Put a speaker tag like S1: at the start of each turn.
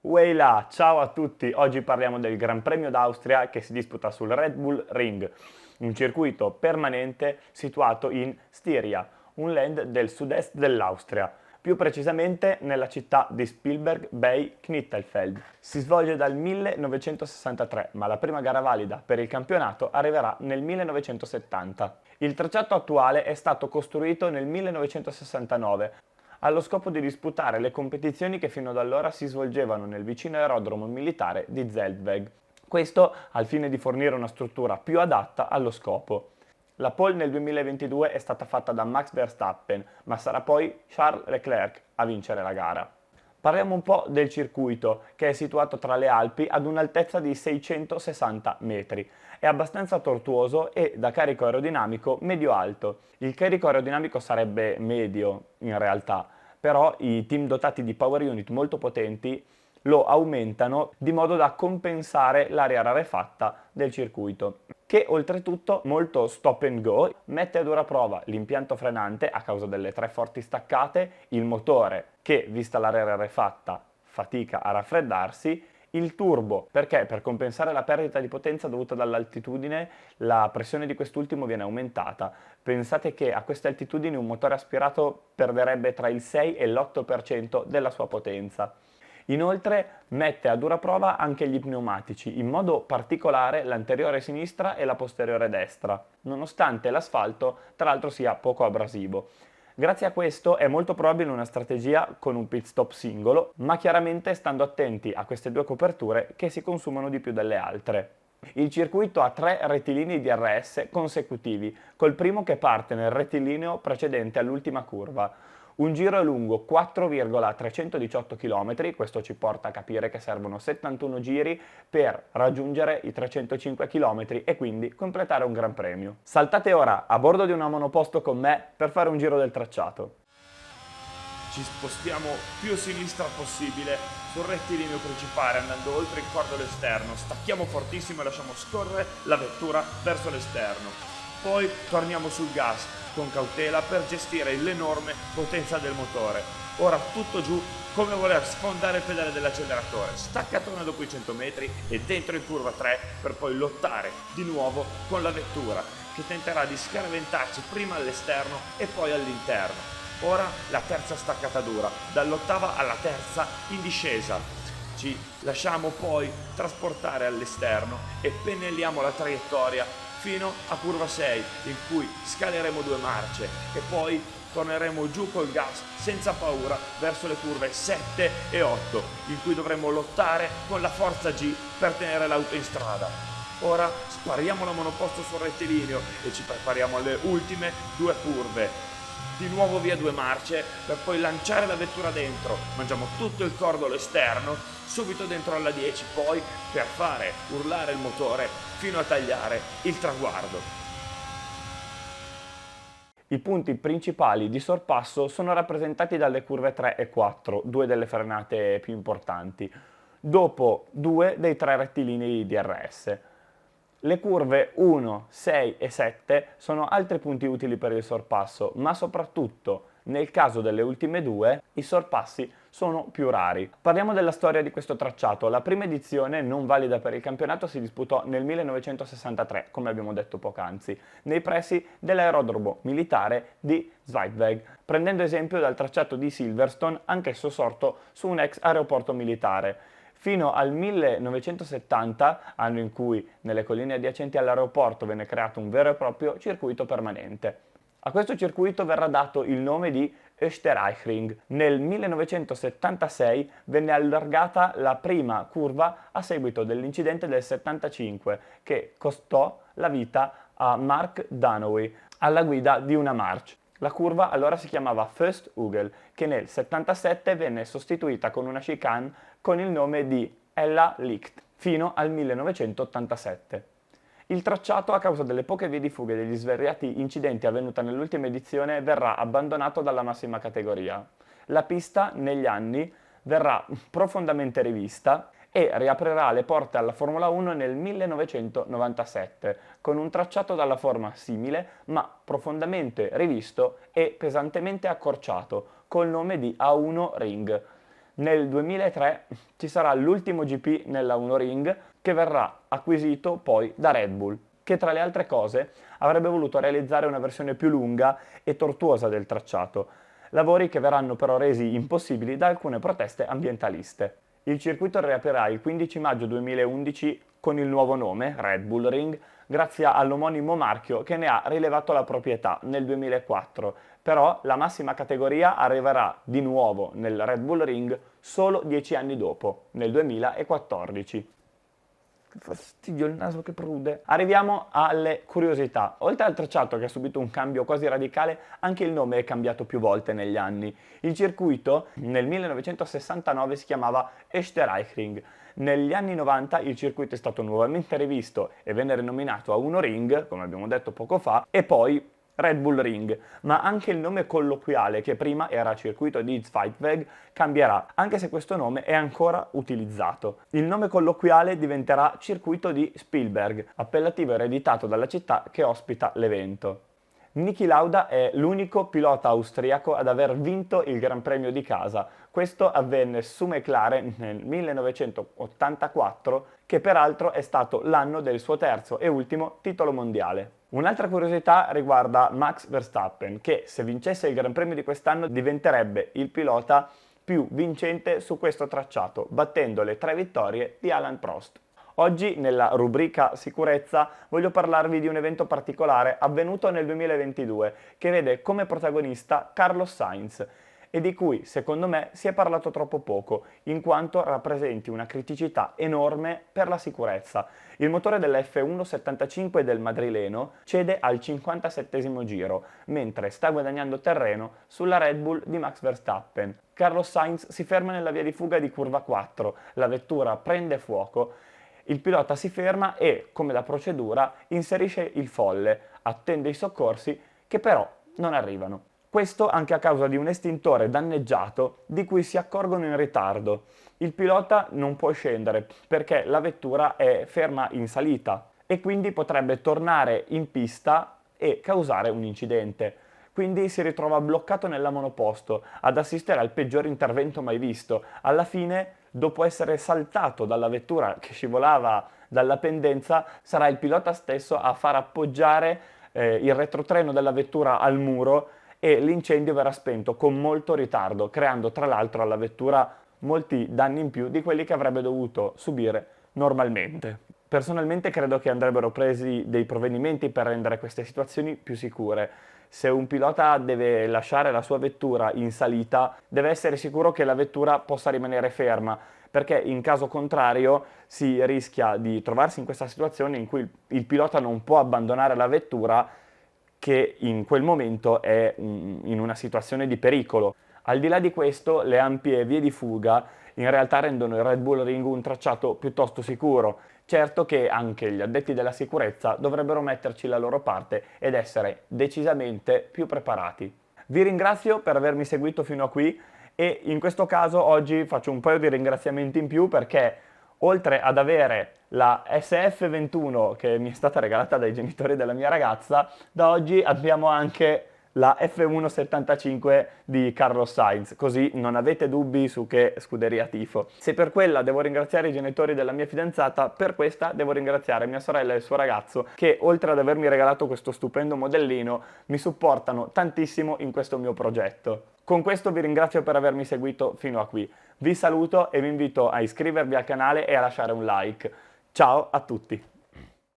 S1: Weila, ciao a tutti! Oggi parliamo del Gran Premio d'Austria che si disputa sul Red Bull Ring, un circuito permanente situato in Styria, un land del sud-est dell'Austria, più precisamente nella città di Spielberg bei Knittelfeld. Si svolge dal 1963, ma la prima gara valida per il campionato arriverà nel 1970. Il tracciato attuale è stato costruito nel 1969 allo scopo di disputare le competizioni che fino ad allora si svolgevano nel vicino aerodromo militare di Zeltweg. Questo al fine di fornire una struttura più adatta allo scopo. La pole nel 2022 è stata fatta da Max Verstappen, ma sarà poi Charles Leclerc a vincere la gara. Parliamo un po' del circuito, che è situato tra le Alpi ad un'altezza di 660 metri. È abbastanza tortuoso e da carico aerodinamico medio-alto. Il carico aerodinamico sarebbe medio in realtà, però i team dotati di power unit molto potenti lo aumentano di modo da compensare l'aria rarefatta del circuito, che oltretutto molto stop and go mette a dura prova l'impianto frenante a causa delle tre forti staccate, il motore che, vista l'aria rarefatta, fatica a raffreddarsi, il turbo perché per compensare la perdita di potenza dovuta dall'altitudine la pressione di quest'ultimo viene aumentata. Pensate che a queste altitudini un motore aspirato perderebbe tra il 6 e l'8% della sua potenza. Inoltre mette a dura prova anche gli pneumatici, in modo particolare l'anteriore sinistra e la posteriore destra, nonostante l'asfalto tra l'altro sia poco abrasivo. Grazie a questo è molto probabile una strategia con un pit stop singolo, ma chiaramente stando attenti a queste due coperture che si consumano di più delle altre. Il circuito ha tre rettilinei DRS consecutivi, col primo che parte nel rettilineo precedente all'ultima curva. Un giro è lungo 4,318 km, questo ci porta a capire che servono 71 giri per raggiungere i 305 km e quindi completare un Gran Premio. Saltate ora a bordo di una monoposto con me per fare un giro del tracciato.
S2: Ci spostiamo più a sinistra possibile sul rettilineo principale andando oltre il cordolo esterno, stacchiamo fortissimo e lasciamo scorrere la vettura verso l'esterno. Poi torniamo sul gas con cautela per gestire l'enorme potenza del motore. Ora tutto giù come voler sfondare il pedale dell'acceleratore, staccatona dopo i 100 metri e dentro in curva 3 per poi lottare di nuovo con la vettura che tenterà di scaraventarci prima all'esterno e poi all'interno. Ora la terza staccata dura, dall'ottava alla terza in discesa. Ci lasciamo poi trasportare all'esterno e pennelliamo la traiettoria fino a curva 6 in cui scaleremo due marce e poi torneremo giù col gas senza paura verso le curve 7 e 8 in cui dovremo lottare con la forza G per tenere l'auto in strada. Ora spariamo la monoposto sul rettilineo e ci prepariamo alle ultime due curve. Di nuovo via due marce per poi lanciare la vettura dentro, mangiamo tutto il cordolo esterno, subito dentro alla 10 poi per fare urlare il motore fino a tagliare il traguardo.
S1: I punti principali di sorpasso sono rappresentati dalle curve 3 e 4, due delle frenate più importanti, dopo due dei tre rettilinei DRS. Le curve 1, 6 e 7 sono altri punti utili per il sorpasso, ma soprattutto nel caso delle ultime due i sorpassi sono più rari. Parliamo della storia di questo tracciato. La prima edizione non valida per il campionato si disputò nel 1963, come abbiamo detto poc'anzi, nei pressi dell'aerodromo militare di Zweitweg, prendendo esempio dal tracciato di Silverstone, anch'esso sorto su un ex aeroporto militare. Fino al 1970, anno in cui nelle colline adiacenti all'aeroporto venne creato un vero e proprio circuito permanente. A questo circuito verrà dato il nome di Österreichring. Nel 1976 venne allargata la prima curva a seguito dell'incidente del 75 che costò la vita a Mark Danowy alla guida di una March. La curva allora si chiamava First Hugel, che nel 77 venne sostituita con una chicane con il nome di Ella Licht, fino al 1987. Il tracciato, a causa delle poche vie di fuga e degli svariati incidenti avvenuti nell'ultima edizione, verrà abbandonato dalla massima categoria. La pista, negli anni, verrà profondamente rivista e riaprirà le porte alla Formula 1 nel 1997, con un tracciato dalla forma simile, ma profondamente rivisto e pesantemente accorciato, col nome di A1 Ring. Nel 2003 ci sarà l'ultimo GP nella Uno Ring che verrà acquisito poi da Red Bull, che tra le altre cose avrebbe voluto realizzare una versione più lunga e tortuosa del tracciato, lavori che verranno però resi impossibili da alcune proteste ambientaliste. Il circuito riaprirà il 15 maggio 2011 con il nuovo nome, Red Bull Ring, grazie all'omonimo marchio che ne ha rilevato la proprietà nel 2004, però la massima categoria arriverà di nuovo nel Red Bull Ring solo 10 anni dopo, nel 2014. Che fastidio il naso che prude. Arriviamo alle curiosità. Oltre al tracciato che ha subito un cambio quasi radicale, anche il nome è cambiato più volte negli anni. Il circuito nel 1969 si chiamava Österreichring. Negli anni 90 il circuito è stato nuovamente rivisto e venne rinominato a Uno Ring, come abbiamo detto poco fa, e poi Red Bull Ring, ma anche il nome colloquiale, che prima era circuito di Zweitweg, cambierà, anche se questo nome è ancora utilizzato. Il nome colloquiale diventerà circuito di Spielberg, appellativo ereditato dalla città che ospita l'evento. Niki Lauda è l'unico pilota austriaco ad aver vinto il Gran Premio di casa. Questo avvenne su McLaren nel 1984, che peraltro è stato l'anno del suo terzo e ultimo titolo mondiale. Un'altra curiosità riguarda Max Verstappen, che se vincesse il Gran Premio di quest'anno diventerebbe il pilota più vincente su questo tracciato, battendo le 3 vittorie di Alain Prost. Oggi, nella rubrica sicurezza, voglio parlarvi di un evento particolare avvenuto nel 2022 che vede come protagonista Carlos Sainz e di cui, secondo me, si è parlato troppo poco, in quanto rappresenti una criticità enorme per la sicurezza. Il motore della F1.75 del madrileno cede al 57° giro, mentre sta guadagnando terreno sulla Red Bull di Max Verstappen. Carlos Sainz si ferma nella via di fuga di curva 4, la vettura prende fuoco. Il pilota si ferma e, come da procedura, inserisce il folle, attende i soccorsi che però non arrivano. Questo anche a causa di un estintore danneggiato di cui si accorgono in ritardo. Il pilota non può scendere perché la vettura è ferma in salita e quindi potrebbe tornare in pista e causare un incidente. Quindi si ritrova bloccato nella monoposto ad assistere al peggior intervento mai visto. Alla fine, dopo essere saltato dalla vettura che scivolava dalla pendenza, sarà il pilota stesso a far appoggiare il retrotreno della vettura al muro e l'incendio verrà spento con molto ritardo, creando tra l'altro alla vettura molti danni in più di quelli che avrebbe dovuto subire normalmente. Personalmente credo che andrebbero presi dei provvedimenti per rendere queste situazioni più sicure. Se un pilota deve lasciare la sua vettura in salita, deve essere sicuro che la vettura possa rimanere ferma, perché in caso contrario si rischia di trovarsi in questa situazione in cui il pilota non può abbandonare la vettura, che in quel momento è in una situazione di pericolo. Al di là di questo, le ampie vie di fuga in realtà rendono il Red Bull Ring un tracciato piuttosto sicuro. Certo che anche gli addetti della sicurezza dovrebbero metterci la loro parte ed essere decisamente più preparati. Vi ringrazio per avermi seguito fino a qui e in questo caso oggi faccio un paio di ringraziamenti in più perché oltre ad avere la SF21 che mi è stata regalata dai genitori della mia ragazza, da oggi abbiamo anche la F1.75 di Carlos Sainz, così non avete dubbi su che scuderia tifo. Se per quella devo ringraziare i genitori della mia fidanzata, per questa devo ringraziare mia sorella e il suo ragazzo che, oltre ad avermi regalato questo stupendo modellino, mi supportano tantissimo in questo mio progetto. Con questo vi ringrazio per avermi seguito fino a qui. Vi saluto e vi invito a iscrivervi al canale e a lasciare un like. Ciao a tutti!